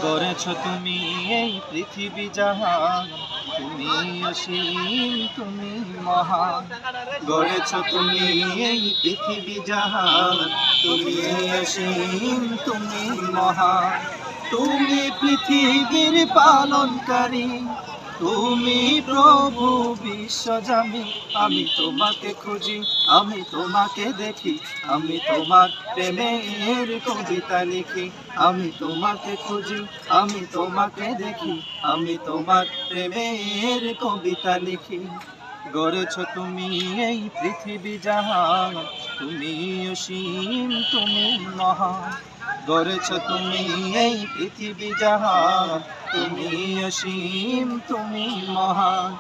করেছ তুমি এই পৃথিবী জাহান, তুমি অসীম তুমি মহান। গড়েছ তুমি এই পৃথিবী জাহান, তুমি অসীম তুমি মহান। তুমি পৃথিবীর পালনকারী, তুমি প্রভু বিশ্বজামি। আমি তোমাকে খুঁজি, আমি তোমাকে দেখি, আমি তোমার প্রেমের কবিতা লিখি। আমি তোমাকে খুঁজি, আমি তোমাকে দেখি, আমি তোমার প্রেমের কবিতা লিখি। গড়েছ তুমি এই পৃথিবী জাহান, তুমি অসীম তুমি মহান। গড়েছ তুমি এই পৃথিবী জাহান, তুমি অসীম তুমি মহান।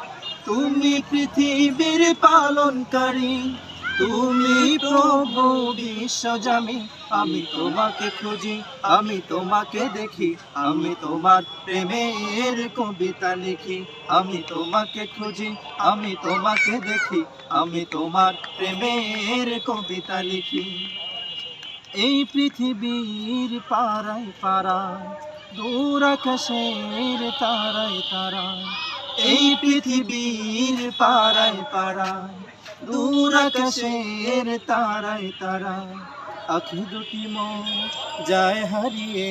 তুমি পৃথিবীর পালনকারী, তুমি প্রভু বিশ্বজামি। আমি তোমাকে খুঁজি, আমি তোমাকে দেখি, আমি তোমার প্রেমের কবিতা লিখি। আমি তোমাকে খুঁজি, আমি তোমাকে দেখি, আমি তোমার প্রেমের কবিতা লিখি। এই পৃথিবীর পাড়ায় পাড়ায়, দূর আকাশের তারায় তারায়। এই পৃথিবীর পাড়ায় পাড়ায়, দূর আকাশের তারায় তারায়। আখি দুটি মন যায় হারিয়ে,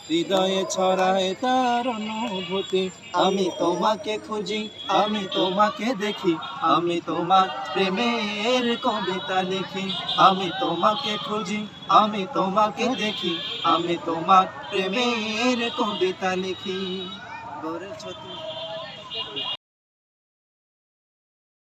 হৃদয়ে ছড়ায় তার অনুভূতি। আমি তোমাকে খুঁজি, আমি তোমাকে দেখি, আমি তোমার প্রেমের কবিতা লিখি। আমি তোমাকে খুঁজি, আমি তোমাকে দেখি, আমি তোমার প্রেমের কবিতা লিখি। গড়েছ তুমি